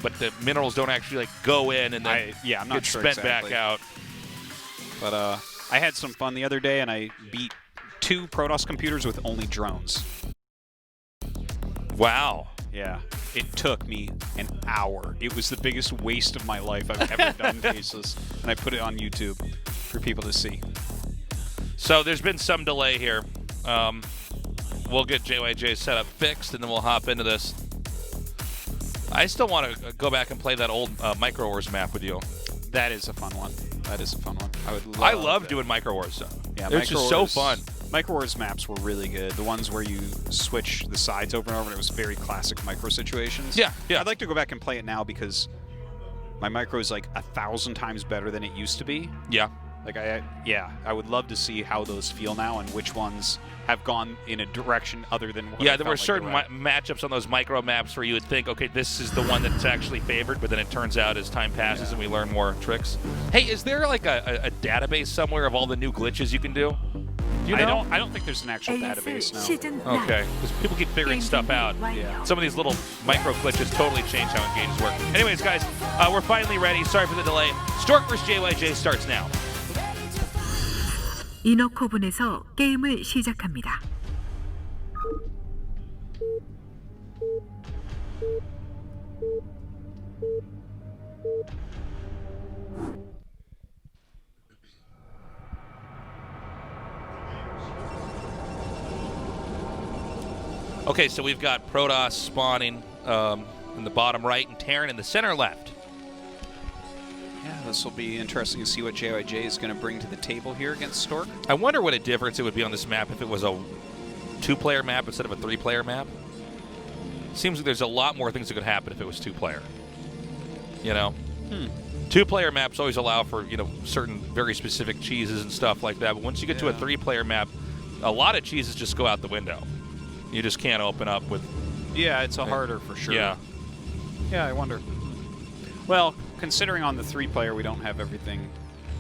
but the minerals don't actually like go in and then I'm not get sure spent exactly. back out. But I had some fun the other day, and I beat 2 Protoss computers with only drones. Wow. Yeah. It took me an hour. It was the biggest waste of my life I've ever done cases. And I put it on YouTube for people to see. So there's been some delay here. We'll get JYJ set up fixed, and then we'll hop into this. I still want to go back and play that old Micro Wars map with you. That is a fun one. That is a fun one. I love doing Micro Wars stuff. Yeah, it's just so fun. Micro Wars maps were really good. The ones where you switch the sides over and over, and it was very classic micro situations. Yeah. I'd like to go back and play it now because my micro is like 1,000 times better than it used to be. Yeah. Like I would love to see how those feel now and which ones have gone in a direction other than what there were certain matchups on those micro maps where you would think, okay, this is the one that's actually favored, but then it turns out as time passes and we learn more tricks. Hey, is there like a database somewhere of all the new glitches you can do? You know? I don't think there's an actual database now. Okay, because people keep figuring stuff out. Yeah. Some of these little micro glitches totally change how engages work. Anyways, guys, we're finally ready. Sorry for the delay. Stork vs. JYJ starts now. 인어 코븐에서 게임을 시작합니다. Okay, so we've got Protoss spawning in the bottom right and Terran in the center left. Yeah, this will be interesting to see what JYJ is going to bring to the table here against Stork. I wonder what a difference it would be on this map if it was a 2-player map instead of a 3-player map. Seems like there's a lot more things that could happen if it was 2-player. You know? 2-player maps always allow for, certain very specific cheeses and stuff like that, but once you get to a 3-player map, a lot of cheeses just go out the window. You just can't open up with... Yeah, it's harder for sure. Yeah. Yeah, I wonder. Well, considering on the 3-player we don't have everything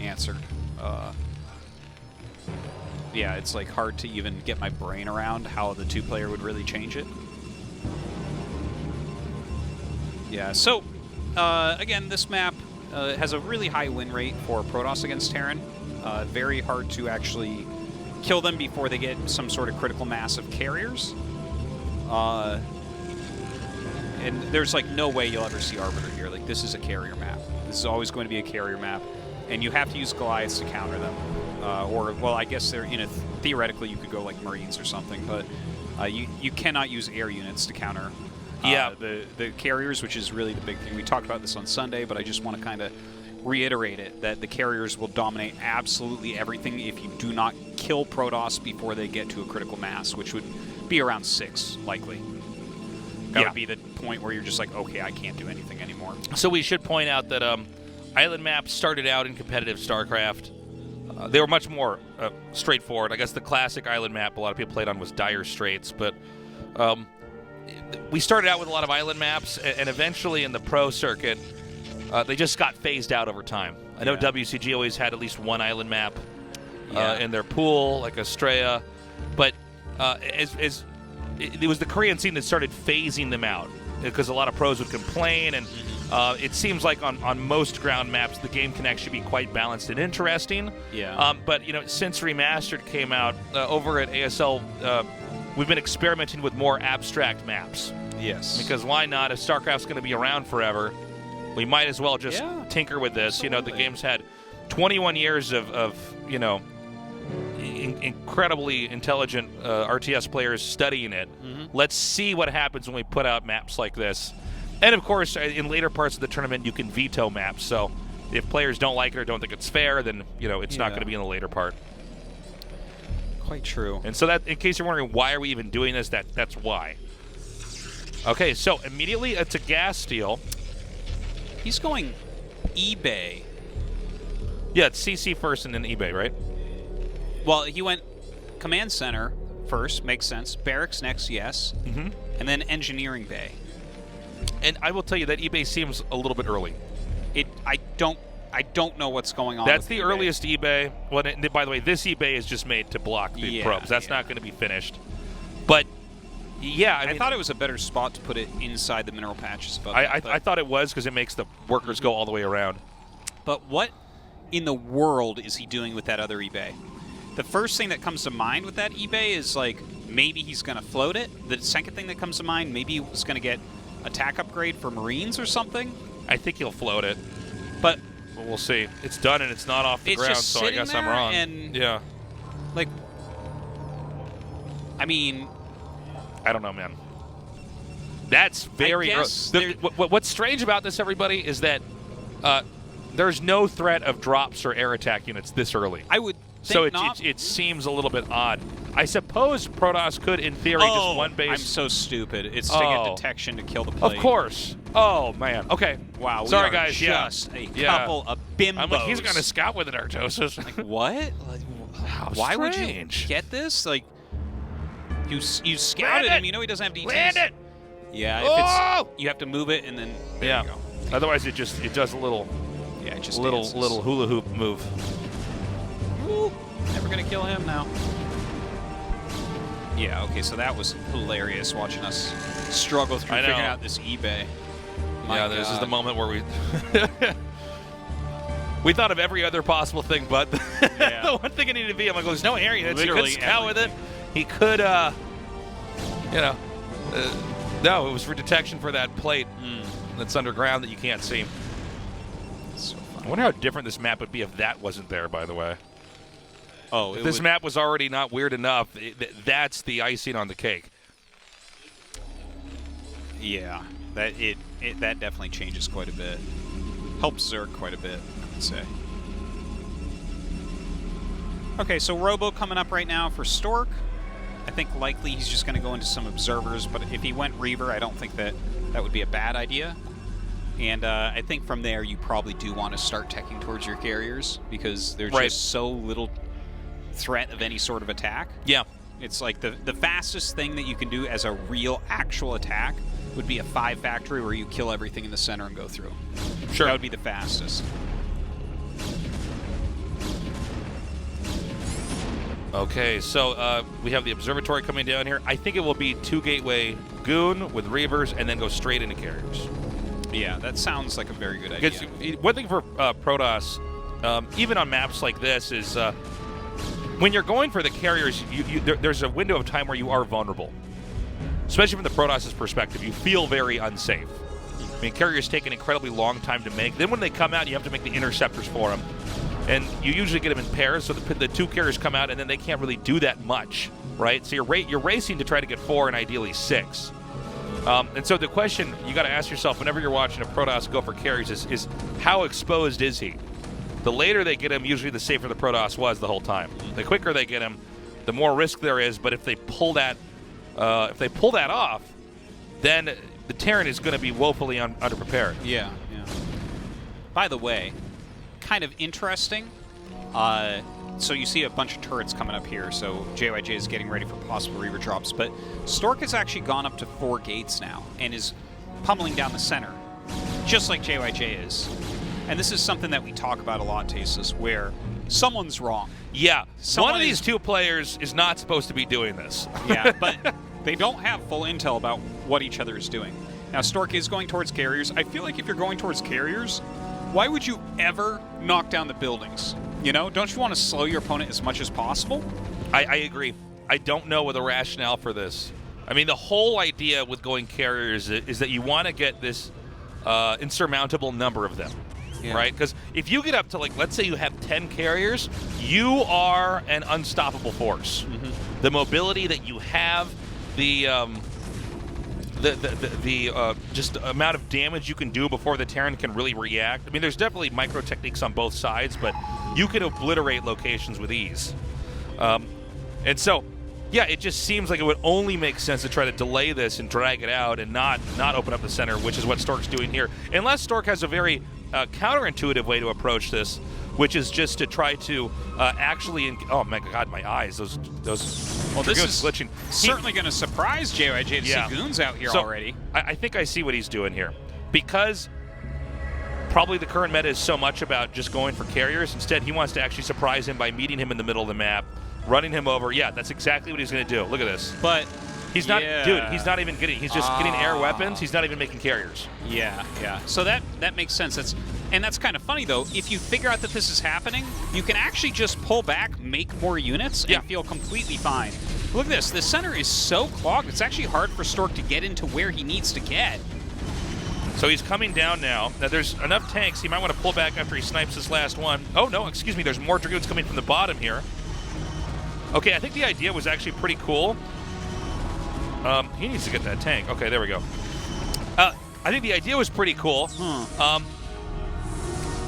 answered, yeah, it's like hard to even get my brain around how the 2-player would really change it. Yeah, so, again, this map has a really high win rate for Protoss against Terran. Very hard to actually kill them before they get some sort of critical mass of carriers. And there's like no way you'll ever see Arbiter here. Like, this is a carrier map. This is always going to be a carrier map, and you have to use Goliaths to counter them. Or, well, I guess they're theoretically you could go like Marines or something, but you cannot use air units to counter the carriers, which is really the big thing. We talked about this on Sunday, but I just want to kind of reiterate it, that the carriers will dominate absolutely everything if you do not kill Protoss before they get to a critical mass, which would be around 6, likely. That would be the point where you're just like, okay, I can't do anything anymore. So we should point out that island maps started out in competitive StarCraft. They were much more straightforward. I guess the classic island map a lot of people played on was Dire Straits, but we started out with a lot of island maps, and eventually in the pro circuit, they just got phased out over time. I know WCG always had at least one island map in their pool, like Estrella, but it was the Korean scene that started phasing them out because a lot of pros would complain, and it seems like on most ground maps the game can actually be quite balanced and interesting. Yeah. But since Remastered came out over at ASL, we've been experimenting with more abstract maps. Yes. Because why not? If StarCraft's going to be around forever, we might as well just tinker with this. Absolutely. The game's had 21 years of incredibly intelligent RTS players studying it. Let's see what happens when we put out maps like this. And of course, in later parts of the tournament, you can veto maps. So if players don't like it or don't think it's fair, then it's not going to be in the later part. Quite true. And so that, in case you're wondering why are we even doing this, that's why. Okay, so immediately it's a gas steal. He's going eBay. Yeah, it's CC first and then eBay, right? Well, he went Command Center first, makes sense. Barracks next, yes. And then Engineering Bay. And I will tell you that eBay seems a little bit early. I don't know what's going on. That's the eBay. earliest eBay. Well, by the way, this eBay is just made to block the probes. That's not going to be finished. But Yeah, I mean, thought it was a better spot to put it inside the mineral patches. Above I thought it was because it makes the workers go all the way around. But what in the world is he doing with that other eBay? The first thing that comes to mind with that eBay is like maybe he's going to float it. The second thing that comes to mind, maybe he's going to get attack upgrade for Marines or something. I think he'll float it, but we'll see. It's done and it's not off the ground, so I guess I'm wrong. And yeah. Like, I mean, I don't know, man. That's very. What's strange about this, everybody, is that there's no threat of drops or air attack units this early. I would. So it seems a little bit odd. I suppose Protoss could, in theory, just one base. I'm so stupid. It's to get detection to kill the plate. Of course. Oh man. Okay. Wow. Sorry, guys. Just a couple of bimbos. I'm like, he's gonna scout with it, Artosis. Like what? Like, why would you get this? Like, you scouted him. You know he doesn't have DTs. Land it. Yeah. If it's, you have to move it and then there you go. Otherwise, it does a little. Yeah, it just little hula hoop move. Ooh, never gonna kill him now. Yeah, okay, so that was hilarious watching us struggle through figuring out this eBay. This is the moment where we we thought of every other possible thing, but the one thing it needed to be, I'm like, well, there's no air units. He could scout with it. He could, no, it was for detection for that plate that's underground that you can't see. So funny. I wonder how different this map would be if that wasn't there, by the way. Oh, if this map was already not weird enough, that's the icing on the cake. Yeah, that definitely changes quite a bit. Helps Zerg quite a bit, I would say. Okay, so Robo coming up right now for Stork. I think likely he's just going to go into some observers, but if he went Reaver, I don't think that would be a bad idea. And I think from there, you probably do want to start teching towards your carriers because there's just so little threat of any sort of attack. Yeah. It's like the fastest thing that you can do as a real actual attack would be a 5 factory where you kill everything in the center and go through. Sure. That would be the fastest. Okay, so we have the observatory coming down here. I think it will be 2 gateway Goon with Reavers and then go straight into carriers. Yeah, that sounds like a very good idea. One thing for Protoss, even on maps like this, is when you're going for the carriers, there's a window of time where you are vulnerable. Especially from the Protoss's perspective, you feel very unsafe. I mean, carriers take an incredibly long time to make. Then when they come out, you have to make the interceptors for them. And you usually get them in pairs, so the 2 carriers come out, and then they can't really do that much, right? So you're racing to try to get 4 and ideally 6. And so the question you got to ask yourself whenever you're watching a Protoss go for carries is how exposed is he? The later they get him, usually the safer the Protoss was the whole time. The quicker they get him, the more risk there is. But if they pull that off, then the Terran is going to be woefully underprepared. Yeah. By the way, kind of interesting. So you see a bunch of turrets coming up here, so JYJ is getting ready for possible Reaver drops, but Stork has actually gone up to 4 gates now and is pummeling down the center, just like JYJ is. And this is something that we talk about a lot, Tasteless, where someone's wrong. Yeah, one of these 2 players is not supposed to be doing this. Yeah, but they don't have full intel about what each other is doing. Now, Stork is going towards carriers. I feel like if you're going towards carriers, why would you ever knock down the buildings? You know, don't you want to slow your opponent as much as possible? I agree. I don't know the rationale for this. I mean, the whole idea with going carriers is that you want to get this insurmountable number of them, right? Because if you get up to, like, let's say you have 10 carriers, you are an unstoppable force. The mobility that you have, the just amount of damage you can do before the Terran can really react. I mean, there's definitely micro techniques on both sides, but you can obliterate locations with ease. And so, yeah, it just seems like it would only make sense to try to delay this and drag it out and not open up the center, which is what Stork's doing here. Unless Stork has a very counterintuitive way to approach this, which is just to try to actually... oh, my God, my eyes. Those well, this is glitching. Certainly going to surprise JYJ to see goons out here already. I think I see what he's doing here. Because probably the current meta is so much about just going for carriers. Instead, he wants to actually surprise him by meeting him in the middle of the map, running him over. Yeah, that's exactly what he's going to do. Look at this. But He's not, Yeah. dude. He's not even getting. He's just getting air weapons. He's not even making carriers. Yeah, yeah. So that makes sense. That's kind of funny though. If you figure out that this is happening, you can actually just pull back, make more units, and feel completely fine. Look at this. The center is so clogged. It's actually hard for Stork to get into where he needs to get. So he's coming down now. Now there's enough tanks. He might want to pull back after he snipes his last one. Oh no, excuse me. There's more Dragoons coming from the bottom here. Okay, I think the idea was actually pretty cool. He needs to get that tank. Okay, there we go. I think the idea was pretty cool.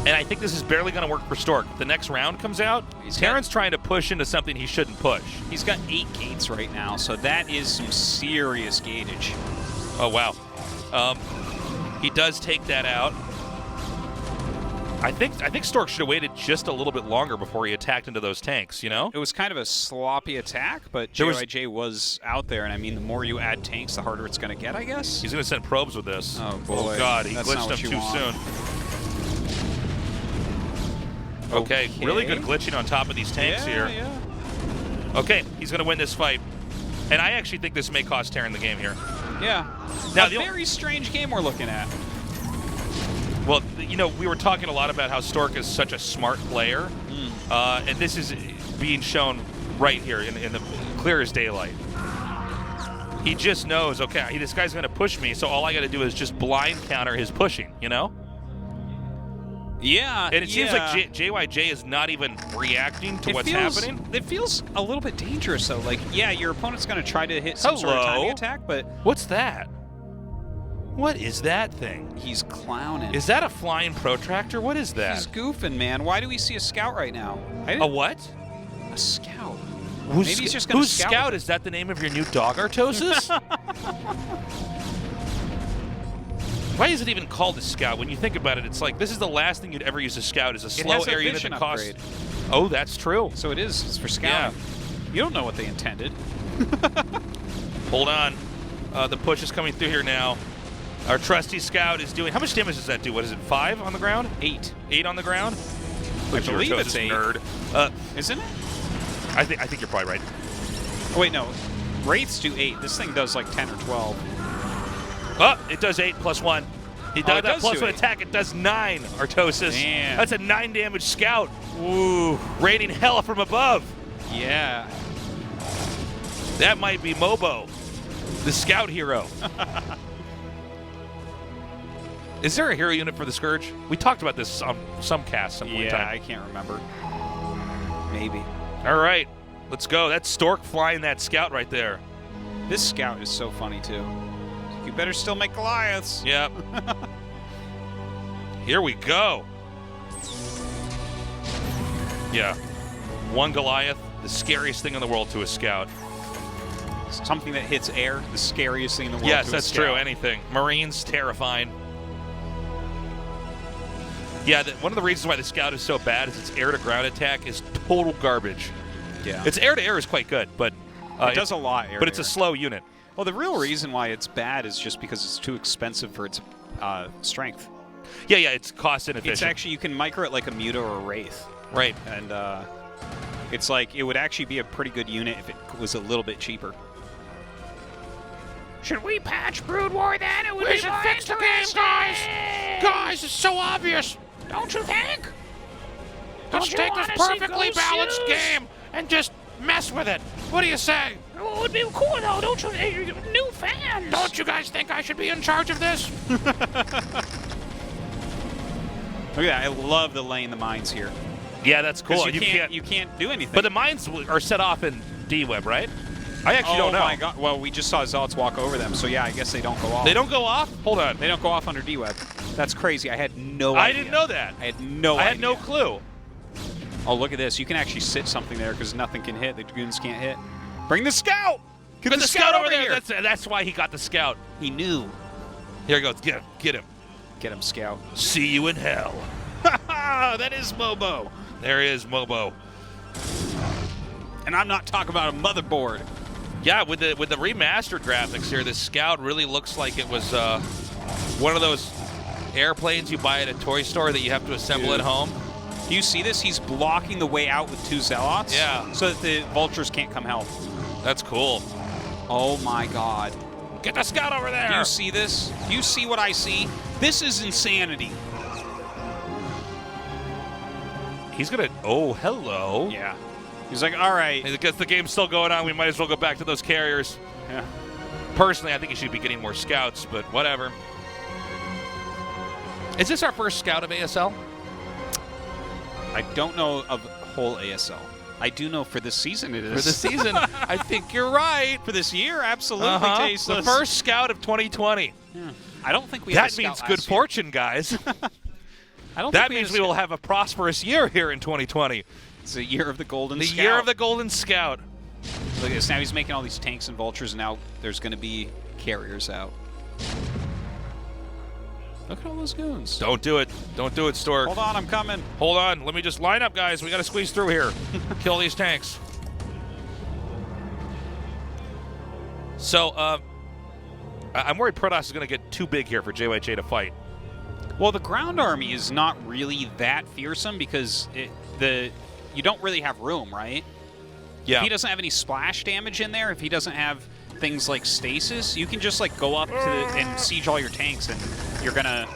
And I think this is barely going to work for Stork. The next round comes out. Terran's trying to push into something he shouldn't push. He's got 8 gates right now, so that is some serious gatage. Oh, wow. He does take that out. I think Stork should have waited just a little bit longer before he attacked into those tanks, you know? It was kind of a sloppy attack, but JYJ was out there, and I mean, the more you add tanks, the harder it's going to get, I guess. He's going to send probes with this. Oh, boy. Oh, God. He That's glitched not what him you too want. soon. Okay, really good glitching on top of these tanks here. Yeah. Okay, he's going to win this fight. And I actually think this may cost Terran the game here. Yeah. Now, a very strange game we're looking at. Well, you know, we were talking a lot about how Stork is such a smart player, and this is being shown right here in the clear as daylight. He just knows, okay, this guy's going to push me, so all I got to do is just blind counter his pushing, you know? Yeah, And it seems like JYJ is not even reacting to what's happening. It feels a little bit dangerous, though. Like, yeah, your opponent's going to try to hit some sort of timing attack, but... What's that? What is that thing? He's clowning. Is that a flying protractor? What is that? He's goofing, man. Why do we see a scout right now? A what? A scout. Maybe he's just going to scout. Who's Scout? Is that the name of your new dog, Artosis? Why is it even called a Scout? When you think about it, it's like this is the last thing you'd ever use a Scout is a slow air unit that costs. Oh, that's true. So it is. It's for scouting. Yeah. You don't know what they intended. Hold on. The push is coming through here now. Our trusty Scout is doing... How much damage does that do? What is it, 5 on the ground? 8. 8 on the ground? I believe it's 8. Nerd. Isn't it? I think you're probably right. Oh, wait, no. Wraiths do 8. This thing does like 10 or 12. Oh, it does 8 plus 1. He does that plus 1 attack. It does 9, Artosis. Damn. That's a 9 damage Scout. Ooh, raining hell from above. Yeah. That might be Mobo, the Scout hero. Is there a hero unit for the Scourge? We talked about this on some cast some point in time. Yeah, I can't remember. Maybe. All right, let's go. That's Stork flying that Scout right there. This Scout is so funny, too. You better still make Goliaths. Yep. Here we go. Yeah. 1 Goliath, the scariest thing in the world to a Scout. Something that hits air, the scariest thing in the world. Yes, that's true. Anything. Marines, terrifying. Yeah, one of the reasons why the Scout is so bad is its air-to-ground attack is total garbage. Yeah. Its air-to-air is quite good, but... it does a lot air-to-air. But it's a slow unit. Well, the real reason why it's bad is just because it's too expensive for its strength. Yeah, it's cost inefficient. It's actually, you can micro it like a Muta or a Wraith. Right. And it's like, it would actually be a pretty good unit if it was a little bit cheaper. Should we patch Brood War then? It would We should fix the game, guys! Guys, it's so obvious! Don't you think? Let's take this perfectly balanced game and just mess with it. What do you say? It would be cool though, don't you? New fans. Don't you guys think I should be in charge of this? Look at that, I love the laying the mines here. Yeah, that's cool. You can't do anything. But the mines are set off in D-Web, right? I actually don't know. Oh my god. Well, we just saw Zealots walk over them, so yeah, I guess they don't go off. They don't go off? Hold on. They don't go off under D-Web. That's crazy. I had no idea. I didn't know that. I had no idea. I had no clue. Oh, look at this. You can actually sit something there because nothing can hit. The Dragoons can't hit. Bring the Scout! Get the Scout over there! That's why he got the Scout. He knew. Here he goes. Get him. Get him. Get him, Scout. See you in hell. That is Mobo. There is Mobo. And I'm not talking about a motherboard. Yeah, with the remastered graphics here, this Scout really looks like it was one of those airplanes you buy at a toy store that you have to assemble at home. Do you see this? He's blocking the way out with 2 Zealots. Yeah. So that the vultures can't come help. That's cool. Oh my god. Get the scout over there! Do you see this? Do you see what I see? This is insanity. He's gonna... Oh, hello. Yeah. He's like, all right. Because the game's still going on, we might as well go back to those carriers. Yeah. Personally, I think he should be getting more scouts, but whatever. Is this our first scout of ASL? I don't know of whole ASL. I do know for this season it is. For this season, I think you're right. For this year, absolutely tasteless. The first scout of 2020. Yeah. I don't think we had a That scout means last good year. fortune, guys. I don't That think means we will have a prosperous year here in 2020. It's the year of the golden The scout. year of the golden scout. Look at this. Now he's making all these tanks and vultures, and now there's going to be carriers out. Look at all those goons. Don't do it. Don't do it, Stork. Hold on, I'm coming. Hold on. Let me just line up, guys. We got to squeeze through here. Kill these tanks. So, I'm worried Protoss is going to get too big here for JYJ to fight. Well, the ground army is not really that fearsome because you don't really have room, right? Yeah. If he doesn't have any splash damage in there, if he doesn't have things like stasis, you can just like go up to and siege all your tanks, and you're gonna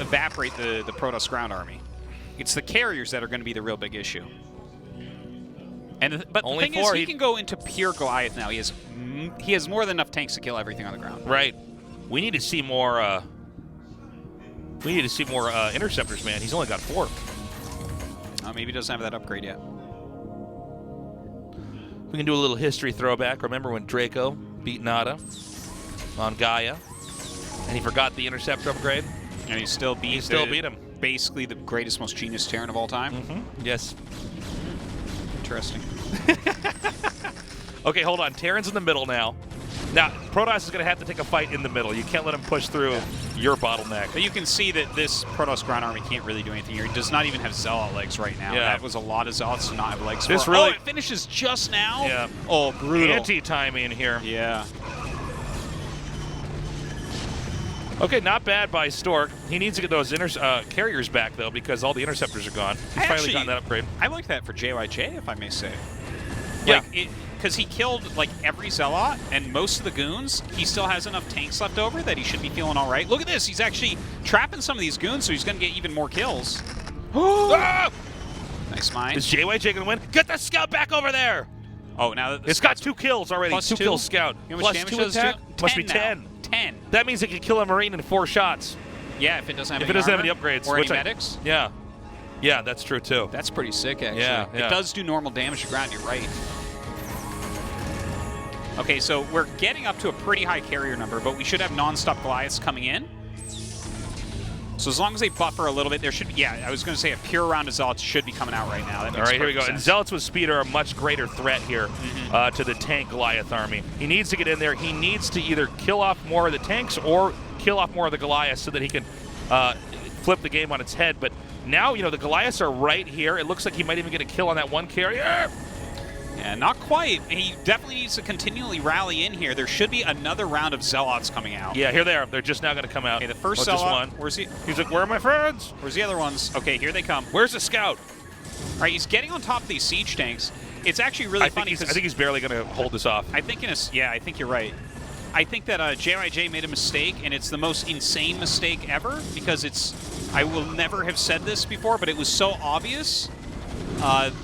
evaporate the Protoss ground army. It's the carriers that are going to be the real big issue. But the thing is, he can go into pure Goliath now. He has more than enough tanks to kill everything on the ground. Right. We need to see more. We need to see more interceptors, man. He's only got 4. Maybe he doesn't have that upgrade yet. We can do a little history throwback. Remember when Draco beat Nada on Gaia, and he forgot the interceptor upgrade? And he still beat him. Basically the greatest, most genius Terran of all time. Mm-hmm. Yes. Interesting. Okay, hold on. Terran's in the middle now. Now, Protoss is going to have to take a fight in the middle. You can't let him push through your bottleneck. But you can see that this Protoss ground army can't really do anything here. He does not even have Zealot legs right now. Yeah. That was a lot of Zealots to not have legs This for. really- Oh, it finishes just now? Yeah. Oh, brutal. Anti-timing here. Yeah. Okay, not bad by Stork. He needs to get those carriers back, though, because all the interceptors are gone. He's finally gotten that upgrade. I like that for JYJ, if I may say. Yeah. Because he killed like every Zealot and most of the goons. He still has enough tanks left over that he should be feeling all right. Look at this. He's actually trapping some of these goons, so he's going to get even more kills. Ah! Nice mine. Is JYJ going to win? Get the scout back over there! Oh, now that It's got 2 kills already. Plus 2 2? kills scout. You know how much Plus damage 2 does it attack? do? Must be 10 10. now. 10. That means it can kill a Marine in 4 shots. Yeah, if it doesn't have If any it doesn't have any armor upgrades. or any which medics. Yeah. Yeah, that's true, too. That's pretty sick, actually. Yeah. It does do normal damage to ground, you're right. Okay, so we're getting up to a pretty high carrier number, but we should have non-stop Goliaths coming in. So as long as they buffer a little bit, there should be, yeah, I was going to say a pure round of Zealots should be coming out right now. That makes All right, here we go. perfect And sense. Zealots with speed are a much greater threat here to the tank Goliath army. He needs to get in there. He needs to either kill off more of the tanks or kill off more of the Goliaths so that he can flip the game on its head. But now, you know, the Goliaths are right here. It looks like he might even get a kill on that one carrier. Yeah, not quite. He definitely needs to continually rally in here. There should be another round of Zealots coming out. Yeah, here they are. They're just now going to come out. Okay, the first just Zealot. one. Where's he? He's like, where are my friends? Where's the other ones? Okay, here they come. Where's the scout? All right, he's getting on top of these siege tanks. It's actually really funny I think he's barely going to hold this off. I think I think you're right. I think that JYJ made a mistake, and it's the most insane mistake ever because I will never have said this before, but it was so obvious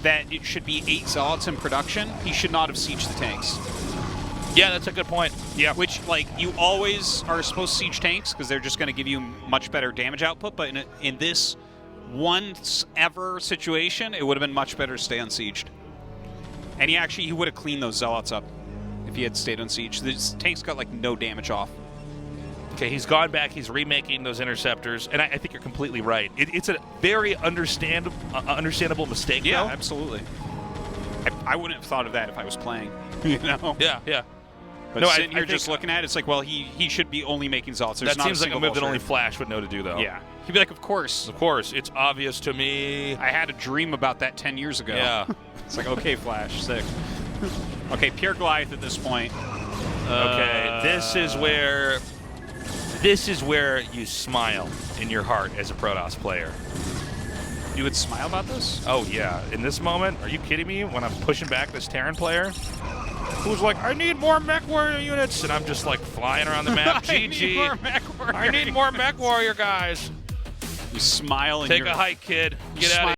that it should be 8 Zealots in production. He should not have sieged the tanks. Yeah, that's a good point. Yeah. Which, like, you always are supposed to siege tanks because they're just going to give you much better damage output, but in this once ever situation, it would have been much better to stay unsieged. And he would have cleaned those Zealots up if he had stayed on siege. The tanks got, like, no damage off. Okay, he's gone back. He's remaking those interceptors, and I think you're completely right. It's a very understandable mistake, Yeah, though. absolutely. I wouldn't have thought of that if I was playing, you know? Yeah, yeah. But No, sitting I here think- just looking at it, it's like, well, he should be only making Zealots. There's That not seems like a move that only vulture. Flash would know to do, though. Yeah. He'd be like, of course. Of course, it's obvious to me. I had a dream about that 10 years ago. Yeah. It's like, okay, Flash, sick. Okay, pure Goliath at this point. Okay, this is where you smile in your heart as a Protoss player. You would smile about this? Oh, yeah. In this moment, are you kidding me? When I'm pushing back this Terran player who's like, I need more mech warrior units, and I'm just like flying around the map. GG. I need more mech warrior guys. You smile and Take a hike, kid. Get out of here.